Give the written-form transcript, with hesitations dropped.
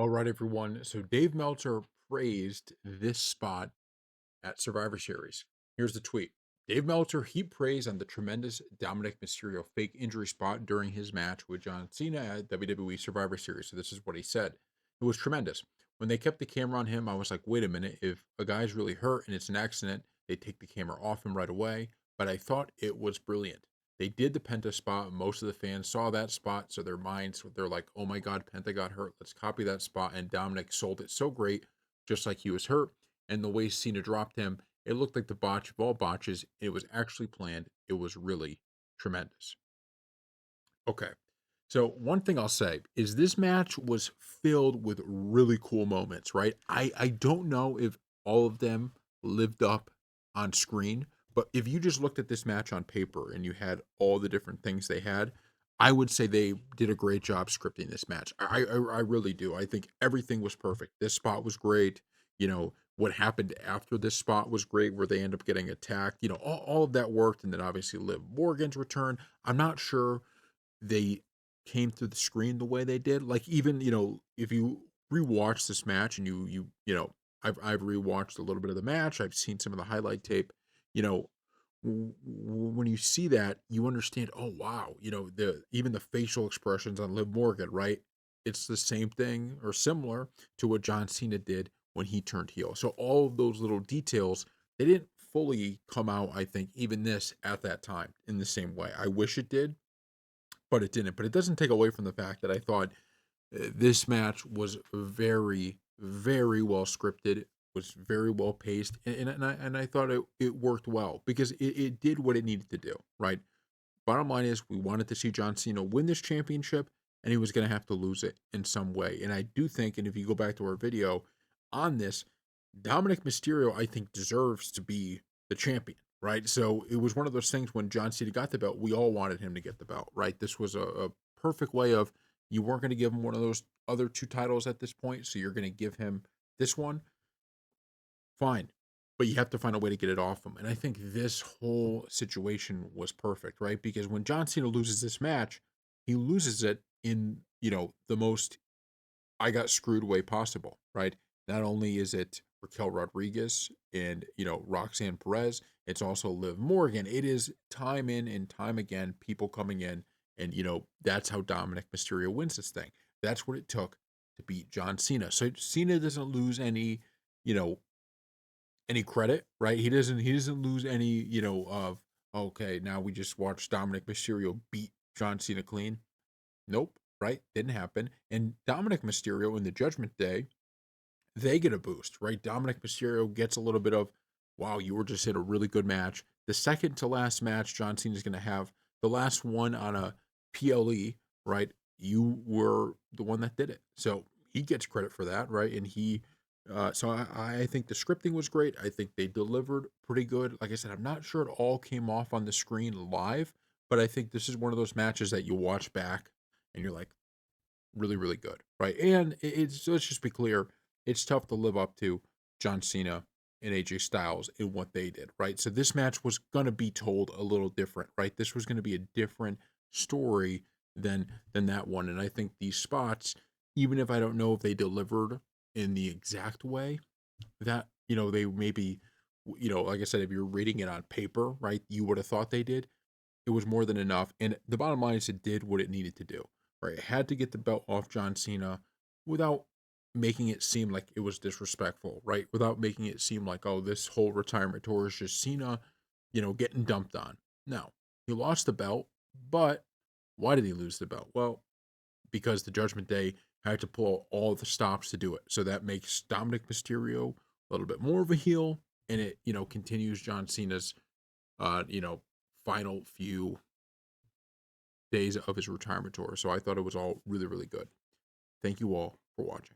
All right, everyone. So Dave Meltzer praised this spot at Survivor Series. Here's the tweet. Dave Meltzer heaped praise on the tremendous Dominic Mysterio fake injury spot during his match with John Cena at WWE Survivor Series. So this is what he said. It was tremendous. When they kept the camera on him, I was like, wait a minute. If a guy's really hurt and it's an accident, they take the camera off him right away. But I thought it was brilliant. They did the Penta spot. Most of the fans saw that spot. So their minds, they're like, oh my God, Penta got hurt. Let's copy that spot. And Dominic sold it so great, just like he was hurt. And the way Cena dropped him, it looked like the botch of all botches. It was actually planned. It was really tremendous. Okay. So one thing I'll say is this match was filled with really cool moments, right? I don't know if all of them lived up on screen, but if you just looked at this match on paper and you had all the different things they had, I would say they did a great job scripting this match. I really do. I think everything was perfect. This spot was great. What happened after this spot was great, where they end up getting attacked. All of that worked, and then obviously Liv Morgan's return. I'm not sure they came through the screen the way they did. Like, even, if you rewatch this match and I've rewatched a little bit of the match, I've seen some of the highlight tape, you know, when you see that, you understand, oh wow, the even the facial expressions on Liv Morgan, right? It's the same thing or similar to what John Cena did when he turned heel. So all of those little details, they didn't fully come out, I think, even this at that time in the same way. I wish it did, but it didn't. But it doesn't take away from the fact that I thought this match was very, very well scripted, was very well paced, and I thought it worked well because it did what it needed to do. Right. Bottom line is, we wanted to see John Cena win this championship, and he was going to have to lose it in some way. And I do think, and if you go back to our video on this, Dominic Mysterio, I think, deserves to be the champion, right? So it was one of those things when John Cena got the belt, we all wanted him to get the belt, right? This was a perfect way of, you weren't going to give him one of those other two titles at this point, so you're going to give him this one. Fine. But you have to find a way to get it off him. And I think this whole situation was perfect, right? Because when John Cena loses this match, he loses it in, the most I got screwed way possible, right? Not only is it Raquel Rodriguez and, Roxanne Perez, it's also Liv Morgan. It is time in and time again, people coming in, and, that's how Dominic Mysterio wins this thing. That's what it took to beat John Cena. So Cena doesn't lose you know, any credit, right? He doesn't lose any, of, okay, now we just watched Dominic Mysterio beat John Cena clean. Nope, right? Didn't happen. And Dominic Mysterio in the Judgment Day, they get a boost, right? Dominic Mysterio gets a little bit of, wow, you were just in a really good match. The second to last match John Cena is going to have, the last one on a PLE, right? You were the one that did it. So he gets credit for that, right? And I think the scripting was great. I think they delivered pretty good. Like I said, I'm not sure it all came off on the screen live, but I think this is one of those matches that you watch back and you're like, really, really good, right? And let's just be clear, it's tough to live up to John Cena and AJ Styles in what they did, right? So this match was going to be told a little different, right? This was going to be a different story than that one. And I think these spots, even if I don't know if they delivered in the exact way that, they maybe, like I said, if you're reading it on paper, right, you would have thought they did, it was more than enough. And the bottom line is, it did what it needed to do. Right? It had to get the belt off John Cena without making it seem like it was disrespectful, right? Without making it seem like, oh, this whole retirement tour is just Cena, getting dumped on. No, he lost the belt, but why did he lose the belt? Well, because the Judgment Day had to pull all the stops to do it. So that makes Dominic Mysterio a little bit more of a heel, and it, continues John Cena's, uh, you know, final few days of his retirement tour. So I thought it was all really, really good. Thank you all for watching.